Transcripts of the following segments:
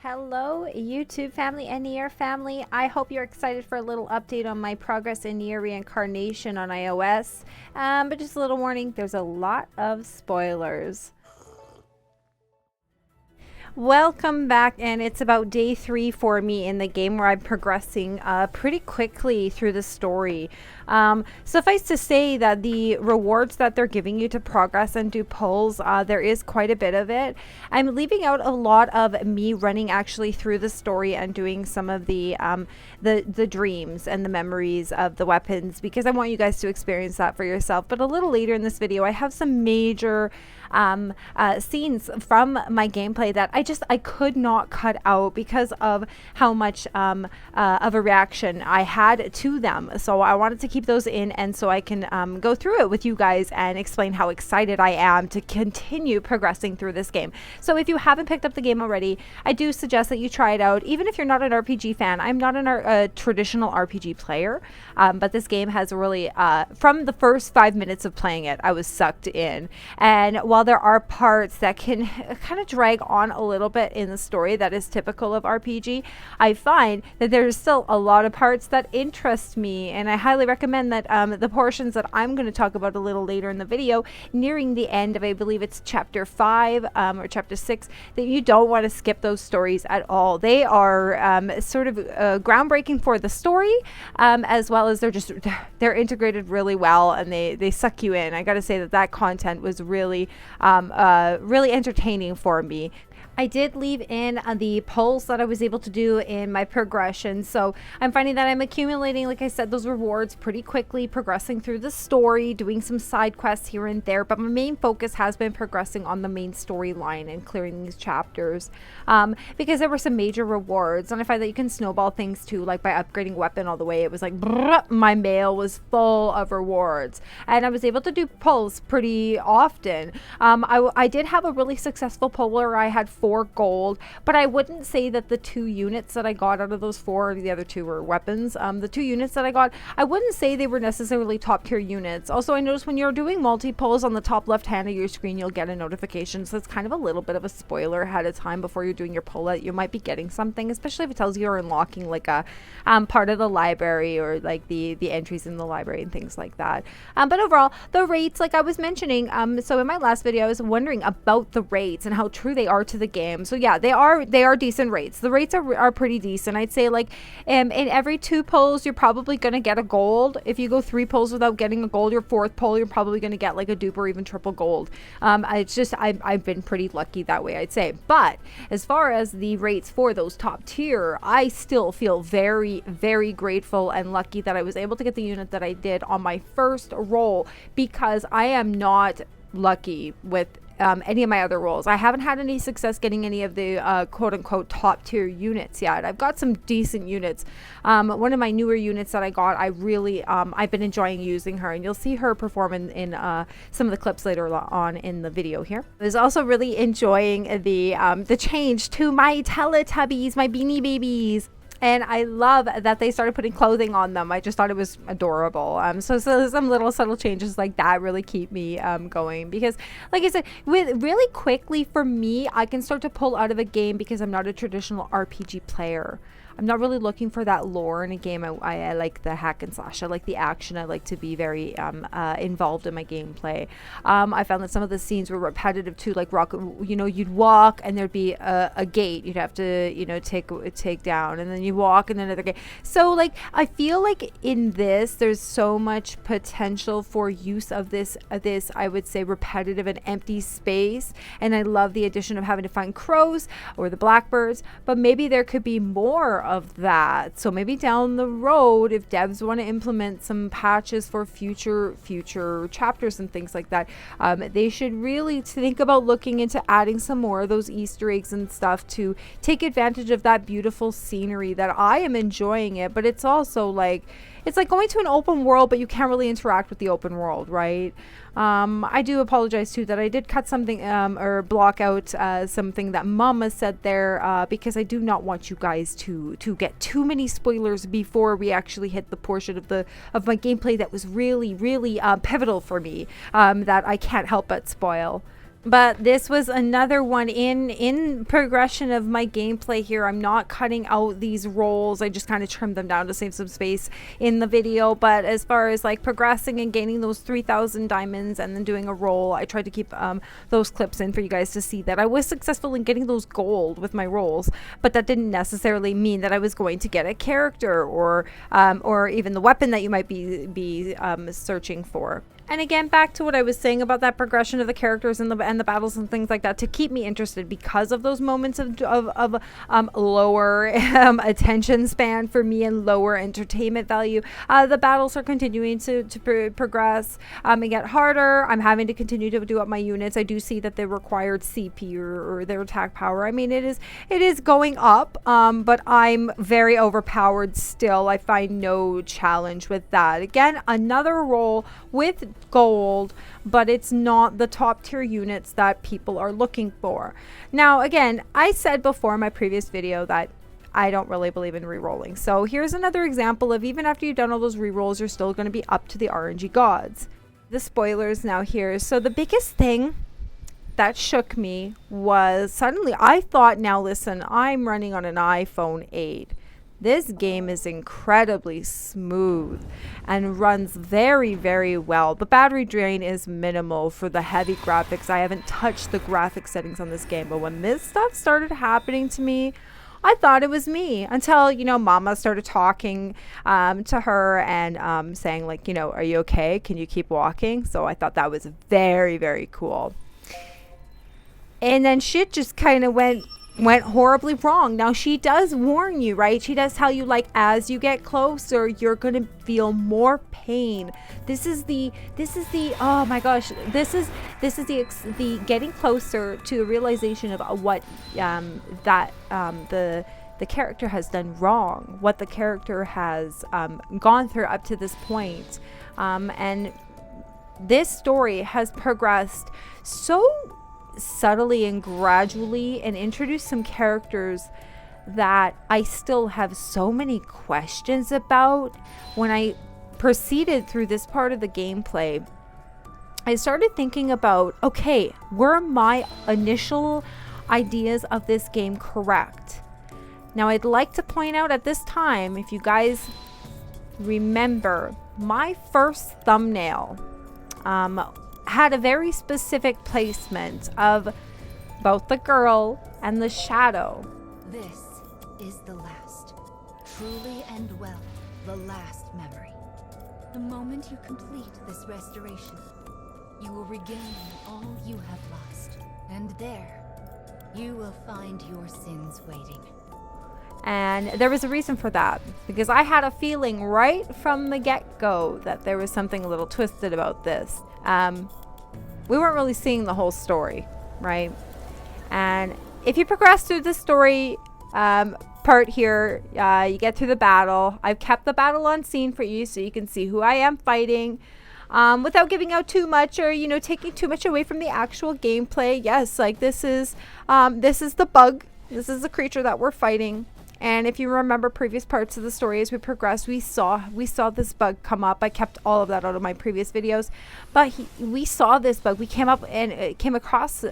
Hello, YouTube family and Nier family. I hope you're excited for a little update on my progress in Nier Re on iOS. But just a little warning, there's a lot of spoilers. Welcome back, and it's about day 3 for me in the game where I'm progressing pretty quickly through the story. Suffice to say that the rewards that they're giving you to progress and do pulls, there is quite a bit of it. I'm leaving out a lot of me running actually through the story and doing some of the dreams and the memories of the weapons because I want you guys to experience that for yourself. But a little later in this video, I have some major scenes from my gameplay that I could not cut out because of how much of a reaction I had to them. So I wanted to keep those in, and so I can go through it with you guys and explain how excited I am to continue progressing through this game. So if you haven't picked up the game already, I do suggest that you try it out. Even if you're not an RPG fan, I'm not a traditional RPG player, but this game has really, from the first 5 minutes of playing it, I was sucked in. And while there are parts that can kind of drag on a little bit in the story that is typical of RPG, I find that there's still a lot of parts that interest me, and I highly recommend that the portions that I'm going to talk about a little later in the video, nearing the end of, I believe it's chapter 5 or chapter 6, that you don't want to skip those stories at all. They are sort of groundbreaking for the story, as well as they're integrated really well, and they suck you in. I gotta say that content was really really entertaining for me. I did leave in the pulls that I was able to do in my progression, so I'm finding that I'm accumulating, like I said, those rewards pretty quickly, progressing through the story, doing some side quests here and there, but my main focus has been progressing on the main storyline and clearing these chapters, because there were some major rewards, and I find that you can snowball things too, like by upgrading weapon all the way. It was like, brrr, my mail was full of rewards, and I was able to do pulls pretty often. I did have a really successful pull where I had 4 gold, but I wouldn't say that the 2 units that I got out of those 4, the other 2 were weapons. The 2 units that I got, I wouldn't say they were necessarily top tier units. Also, I noticed when you're doing multi-pulls on the top left hand of your screen, you'll get a notification. So it's kind of a little bit of a spoiler ahead of time before you're doing your pull that you might be getting something, especially if it tells you you're unlocking like a part of the library or like the entries in the library and things like that. But overall, the rates, like I was mentioning, so in my last video, I was wondering about the rates and how true they are to the game. So yeah, they are decent rates. The rates are pretty decent. I'd say like in every 2 pulls you're probably gonna get a gold. If you go 3 pulls without getting a gold, your 4th pull you're probably gonna get like a dupe or even triple gold. It's just I've been pretty lucky that way, I'd say. But as far as the rates for those top tier, I still feel very, very grateful and lucky that I was able to get the unit that I did on my first roll, because I am not lucky with any of my other rolls. I haven't had any success getting any of the quote-unquote top tier units yet. I've got some decent units. One of my newer units that I got, I really I've been enjoying using her, and you'll see her perform in some of the clips later on in the video here. I was also really enjoying the change to my Teletubbies, my Beanie Babies. And I love that they started putting clothing on them. I just thought it was adorable. So some little subtle changes like that really keep me going. Because, like I said, really quickly for me, I can start to pull out of a game because I'm not a traditional RPG player. I'm not really looking for that lore in a game. I like the hack and slash. I like the action. I like to be very involved in my gameplay. I found that some of the scenes were repetitive too, like you'd walk and there'd be a gate you'd have to, take down, and then you walk and then another gate. So like, I feel like in this, there's so much potential for use of this, I would say, repetitive and empty space. And I love the addition of having to find crows or the blackbirds, but maybe there could be more of that. So maybe down the road, if devs want to implement some patches for future chapters and things like that, they should really think about looking into adding some more of those Easter eggs and stuff to take advantage of that beautiful scenery that I am enjoying it. But it's also like, it's like going to an open world, but you can't really interact with the open world, right? I do apologize too that I did cut something or block out something that Mama said there, because I do not want you guys to get too many spoilers before we actually hit the portion of my gameplay that was really, really pivotal for me, that I can't help but spoil. But this was another one in progression of my gameplay here. I'm not cutting out these rolls. I just kind of trimmed them down to save some space in the video. But as far as like progressing and gaining those 3,000 diamonds and then doing a roll, I tried to keep those clips in for you guys to see that I was successful in getting those gold with my rolls. But that didn't necessarily mean that I was going to get a character or even the weapon that you might be searching for. And again, back to what I was saying about that progression of the characters and the battles and things like that, to keep me interested because of those moments of lower attention span for me and lower entertainment value. The battles are continuing to progress and get harder. I'm having to continue to do up my units. I do see that the required CP or their attack power, I mean, it is going up, but I'm very overpowered still. I find no challenge with that. Again, another roll with gold, but it's not the top tier units that people are looking for. Now, again, I said before in my previous video that I don't really believe in re-rolling. So here's another example of even after you've done all those re-rolls, you're still going to be up to the RNG gods. The spoilers now here. So the biggest thing that shook me was suddenly I thought, now listen, I'm running on an iPhone 8. This game is incredibly smooth and runs very, very well. The battery drain is minimal for the heavy graphics. I haven't touched the graphic settings on this game, but when this stuff started happening to me, I thought it was me until, you know, Mama started talking to her and saying like, you know, are you okay? Can you keep walking? So I thought that was very, very cool. And then shit just kind of went horribly wrong. Now she does warn you, right? She does tell you like as you get closer you're gonna feel more pain. This is the oh my gosh, this is the getting closer to the realization of what the character has done wrong, what the character has gone through up to this point, and this story has progressed so subtly and gradually and introduce some characters that I still have so many questions about. When I proceeded through this part of the gameplay, I started thinking about, okay, were my initial ideas of this game correct? Now I'd like to point out at this time, if you guys remember, my first thumbnail had a very specific placement of both the girl and the shadow. This is the last, truly and well, the last memory. The moment you complete this restoration, you will regain all you have lost. And there, you will find your sins waiting. And there was a reason for that, because I had a feeling right from the get-go that there was something a little twisted about this. We weren't really seeing the whole story, right? And if you progress through the story part here, you get through the battle. I've kept the battle on scene for you so you can see who I am fighting without giving out too much or, you know, taking too much away from the actual gameplay. Yes, like this is the bug. This is the creature that we're fighting. And if you remember previous parts of the story, as we progressed, we saw this bug come up. I kept all of that out of my previous videos, but we saw this bug. We came up and came across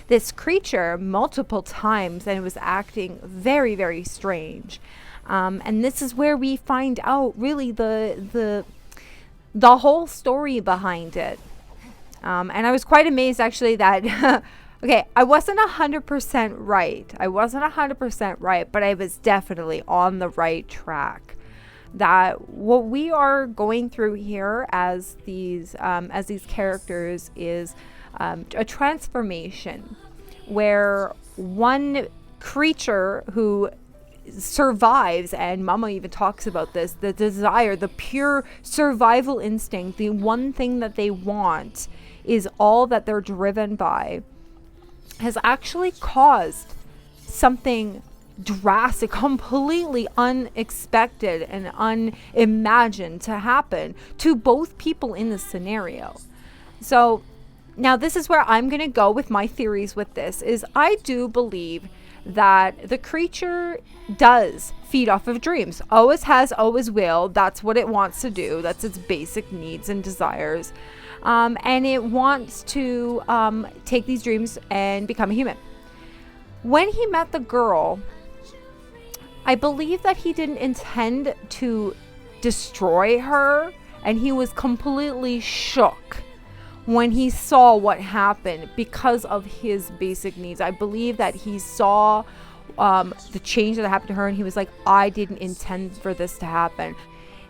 this creature multiple times, and it was acting very, very strange. And this is where we find out really the whole story behind it. And I was quite amazed actually that. Okay, I wasn't 100% right. But I was definitely on the right track. That what we are going through here as these characters is a transformation, where one creature who survives, and Mama even talks about this, the desire, the pure survival instinct, the one thing that they want is all that they're driven by, has actually caused something drastic, completely unexpected and unimagined to happen to both people in the scenario. So now this is where I'm going to go with my theories with this, is I do believe that the creature does feed off of dreams. Always has, always will. That's what it wants to do. That's its basic needs and desires. and it wants to take these dreams and become a human. When he met the girl, I believe that he didn't intend to destroy her, and he was completely shook when he saw what happened because of his basic needs. I believe that he saw the change that happened to her, and he was like, I didn't intend for this to happen.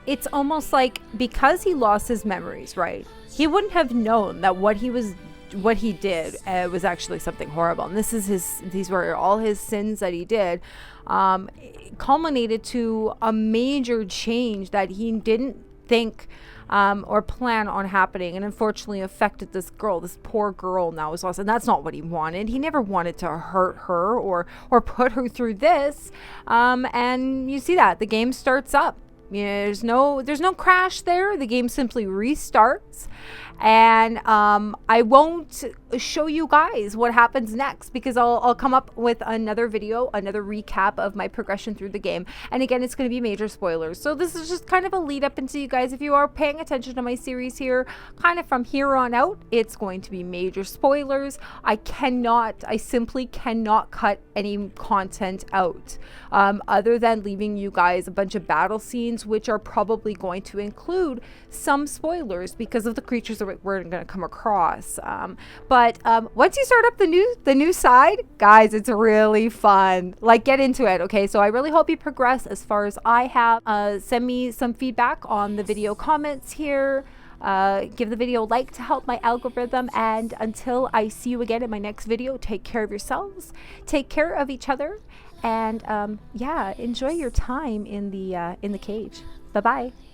It's almost like because he lost his memories, right? He wouldn't have known that what he did was actually something horrible. And these were all his sins that he did, culminated to a major change that he didn't think or plan on happening, and unfortunately affected this girl. This poor girl now is lost, and that's not what he wanted. He never wanted to hurt her or put her through this. And you see that the game starts up. There's no crash there. The game simply restarts, and I won't show you guys what happens next because I'll come up with another video, another recap of my progression through the game. And again, it's going to be major spoilers. So this is just kind of a lead up into you guys. If you are paying attention to my series here, kind of from here on out, it's going to be major spoilers. I simply cannot cut any content out other than leaving you guys a bunch of battle scenes, which are probably going to include some spoilers because of the creatures that we're going to come across. But once you start up the new side, guys, it's really fun. Like, get into it, okay? So I really hope you progress as far as I have. Send me some feedback on the video comments here. Give the video a like to help my algorithm. And until I see you again in my next video, take care of yourselves, take care of each other, and yeah, enjoy your time in the cage. Bye bye.